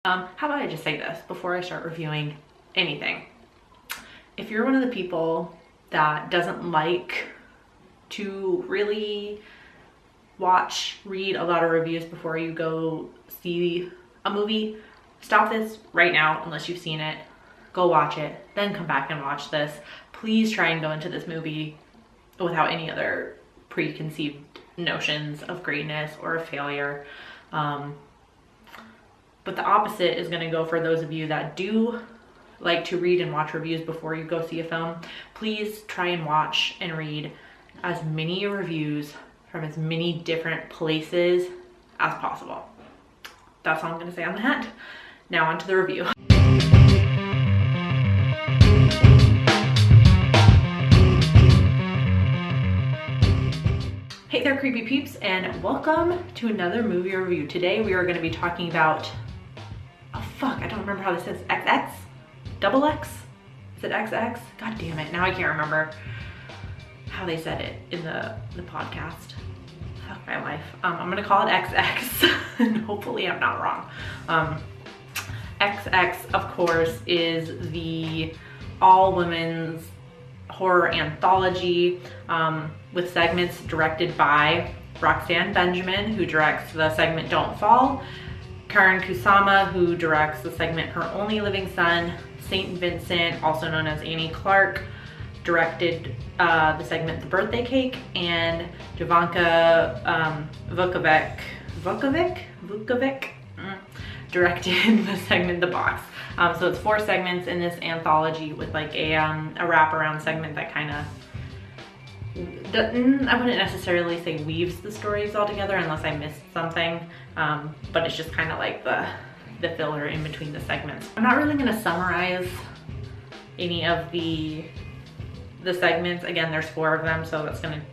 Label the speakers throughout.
Speaker 1: How about I just say this before I start reviewing anything? If you're one of the people that doesn't like to really read a lot of reviews before you go see a movie, stop this right now unless you've seen it. Go watch it, then come back and watch this. Please try and go into this movie without any other preconceived notions of greatness or of failure. But the opposite is going to go for those of you that do like to read and watch reviews before you go see a film. Please try and watch and read as many reviews from as many different places as possible. That's all I'm going to say on that. Now on to the review. Hey there, creepy peeps, and welcome to another movie review. Today we are going to be talking about, oh fuck, I don't remember how this is. XX? Double X? Is it XX? God damn it, now I can't remember how they said it in the podcast. Fuck my life. I'm gonna call it XX, and hopefully I'm not wrong. XX, of course, is the all-women's horror anthology with segments directed by Roxanne Benjamin, who directs the segment Don't Fall, Karen Kusama, who directs the segment Her Only Living Son, St. Vincent, also known as Annie Clark, directed the segment The Birthday Cake, and Jovanka Vukovic directed the segment The Box. So it's 4 segments in this anthology with like a wraparound segment that kind of, I wouldn't necessarily say weaves the stories all together unless I missed something, but it's just kind of like the filler in between the segments. I'm not really going to summarize any of the segments. Again, there's 4 of them, so that's going to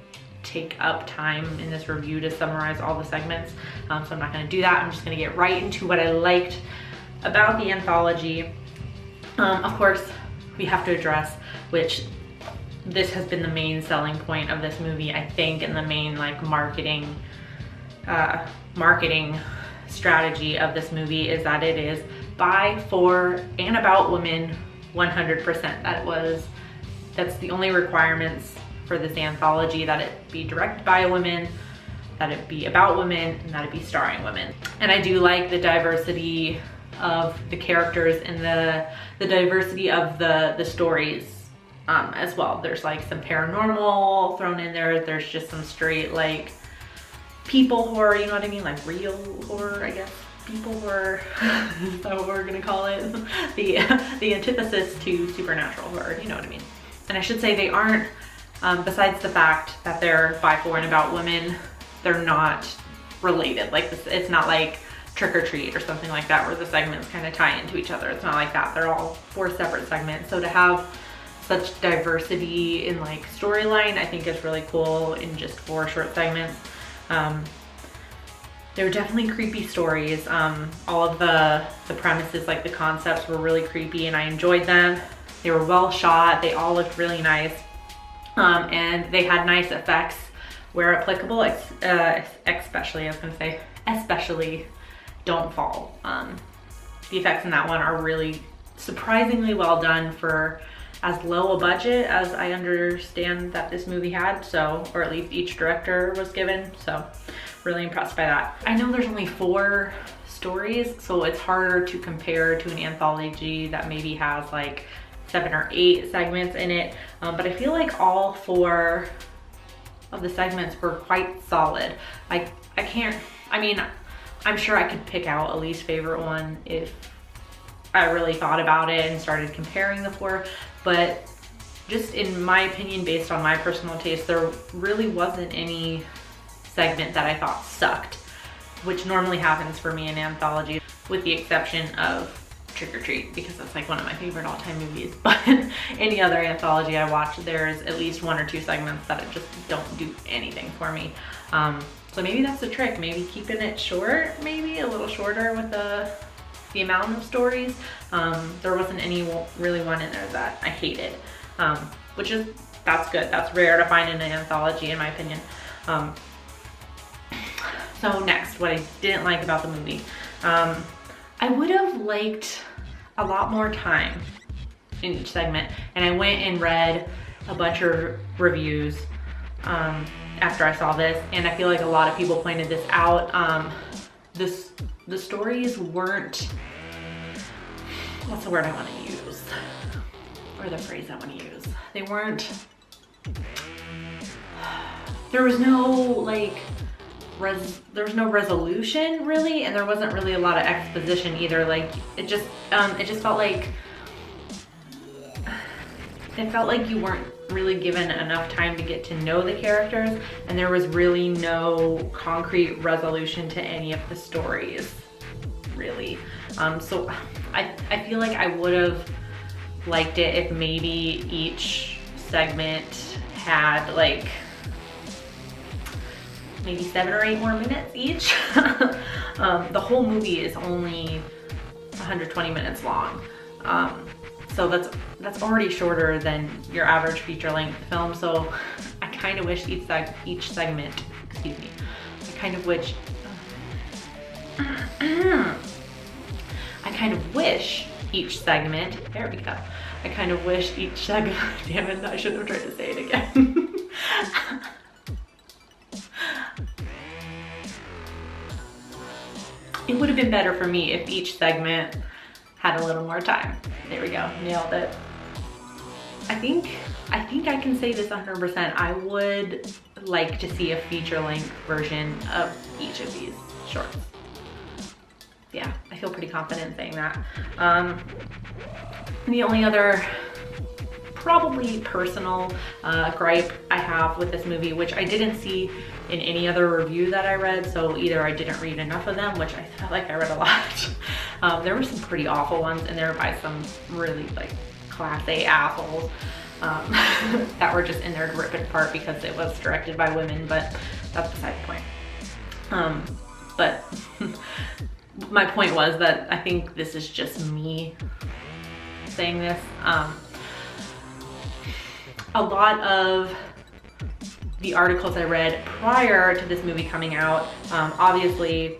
Speaker 1: take up time in this review to summarize all the segments, so I'm not going to do that. I'm just going to get right into what I liked about the anthology. Of course, we have to address, which this has been the main selling point of this movie, I think, and the main like marketing strategy of this movie is that it is by, for, and about women 100%. That's the only requirements for this anthology, that it be directed by a woman, that it be about women, and that it be starring women. And I do like the diversity of the characters and the diversity of the stories as well. There's like some paranormal thrown in there. There's just some straight like people horror, you know what I mean? Like real horror, I guess. People horror, is that what we're gonna call it? The antithesis to supernatural horror, you know what I mean? And I should say they aren't, besides the fact that they're by, for, and about women, they're not related. Like this, it's not like Trick or Treat or something like that where the segments kind of tie into each other. It's not like that. They're all 4 separate segments. So to have such diversity in like storyline, I think is really cool in just 4 short segments. They were definitely creepy stories. All of the premises, like the concepts, were really creepy and I enjoyed them. They were well shot. They all looked really nice. And they had nice effects where applicable, especially Don't Fall. The effects in that one are really surprisingly well done for as low a budget as I understand that this movie had, so, or at least each director was given, so really impressed by that. I know there's only 4 stories, so it's harder to compare to an anthology that maybe has like 7 or 8 segments in it, but I feel like all 4 of the segments were quite solid. Like I'm sure I could pick out a least favorite one if I really thought about it and started comparing the 4, but just in my opinion, based on my personal taste, there really wasn't any segment that I thought sucked, which normally happens for me in anthology, with the exception of Trick or Treat, because that's like one of my favorite all-time movies. But any other anthology I watch, there's at least 1 or 2 segments that just don't do anything for me. So maybe that's the trick, maybe keeping it short, maybe a little shorter with the amount of stories. There wasn't any really one in there that I hated, that's good. That's rare to find in an anthology, in my opinion. So next, what I didn't like about the movie. I would have liked a lot more time in each segment, and I went and read a bunch of reviews after I saw this, and I feel like a lot of people pointed this out. The stories weren't, what's the word I want to use? Or the phrase I want to use? They weren't, there was no like, there was no resolution really, and there wasn't really a lot of exposition either. Like it just felt like, you weren't really given enough time to get to know the characters, and there was really no concrete resolution to any of the stories, really. So I feel like I would have liked it if maybe each segment had like maybe 7 or 8 more minutes each. The whole movie is only 120 minutes long. So that's already shorter than your average feature-length film. So I kind of wish each segment, excuse me, I kind of wish each segment, there we go. I kind of wish each segment, damn it, I shouldn't have tried to say it again. It would have been better for me if each segment had a little more time. There we go, nailed it. I think I can say this 100%. I would like to see a feature-length version of each of these shorts. Yeah, I feel pretty confident saying that. The only other probably personal gripe I have with this movie, which I didn't see in any other review that I read, so either I didn't read enough of them, which I felt like I read a lot. There were some pretty awful ones in there by some really like class A assholes that were just in there to rip it apart because it was directed by women, but that's beside the point. But my point was that I think this is just me saying this. A lot of the articles I read prior to this movie coming out, obviously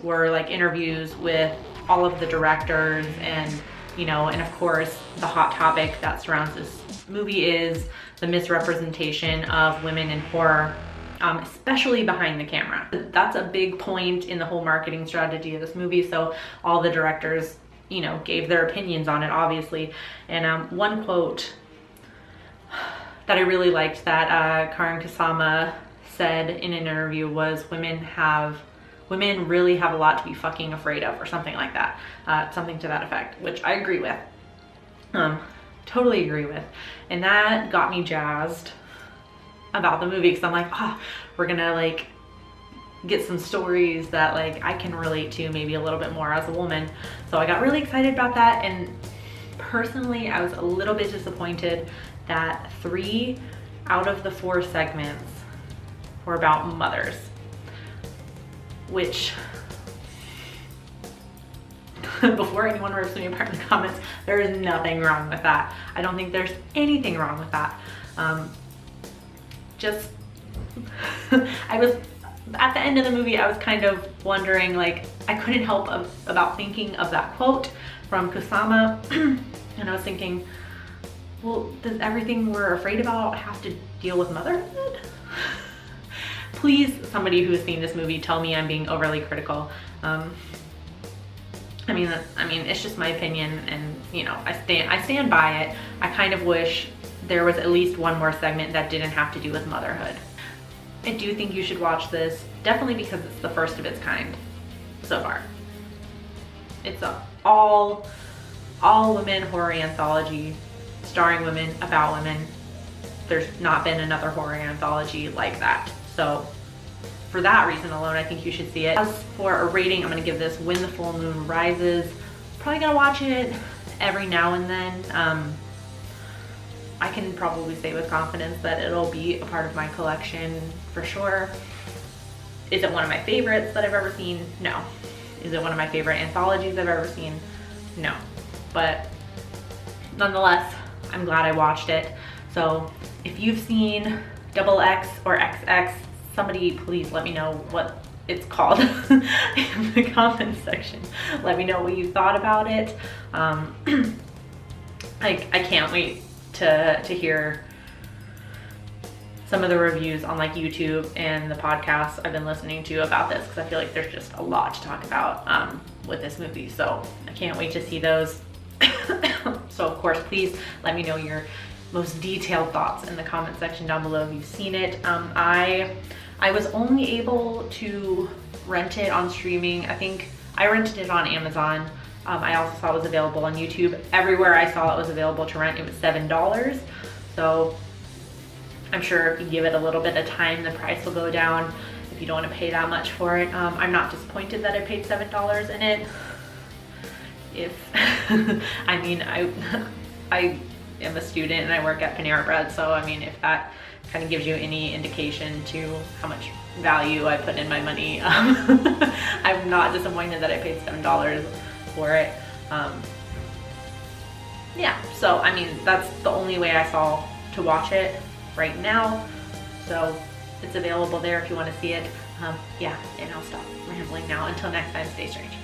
Speaker 1: were like interviews with all of the directors, and you know, and of course the hot topic that surrounds this movie is the misrepresentation of women in horror, especially behind the camera. That's a big point in the whole marketing strategy of this movie, so all the directors, you know, gave their opinions on it, obviously. And one quote that I really liked that Karin Kasama said in an interview was, women really have a lot to be fucking afraid of, or something like that, something to that effect, which I agree with, totally agree with. And that got me jazzed about the movie, because I'm like, we're gonna like get some stories that like I can relate to maybe a little bit more as a woman. So I got really excited about that, and personally I was a little bit disappointed that 3 out of the 4 segments were about mothers, which before anyone rips me apart in the comments, there is nothing wrong with that. I don't think there's anything wrong with that. Just I was at the end of the movie, I was kind of wondering, like, I couldn't help about thinking of that quote from Kusama and I was thinking, well, does everything we're afraid about have to deal with motherhood? Please, somebody who has seen this movie, tell me I'm being overly critical. I mean, it's just my opinion, and you know, I stand by it. I kind of wish there was at least one more segment that didn't have to do with motherhood. I do think you should watch this, definitely because it's the first of its kind so far. It's a all women horror anthology starring women, about women. There's not been another horror anthology like that. So for that reason alone, I think you should see it. As for a rating, I'm gonna give this When the Full Moon Rises. Probably gonna watch it every now and then. I can probably say with confidence that it'll be a part of my collection for sure. Is it one of my favorites that I've ever seen? No. Is it one of my favorite anthologies I've ever seen? No. But nonetheless, I'm glad I watched it. So if you've seen XX or XX, somebody please let me know what it's called in the comments section. Let me know what you thought about it. I can't wait to hear some of the reviews on like YouTube and the podcasts I've been listening to about this, because I feel like there's just a lot to talk about with this movie. So I can't wait to see those. So of course, please let me know your most detailed thoughts in the comment section down below if you've seen it. I was only able to rent it on streaming. I think I rented it on Amazon. I also saw it was available on YouTube. Everywhere I saw it was available to rent, it was $7. So I'm sure if you give it a little bit of time, the price will go down if you don't want to pay that much for it. I'm not disappointed that I paid $7 in it. I mean, I am a student and I work at Panera Bread, so I mean, if that kind of gives you any indication to how much value I put in my money, I'm not disappointed that I paid $7 for it. Yeah, so I mean, that's the only way I saw to watch it right now, so it's available there if you want to see it. Yeah, and I'll stop rambling now. Until next time, stay strange.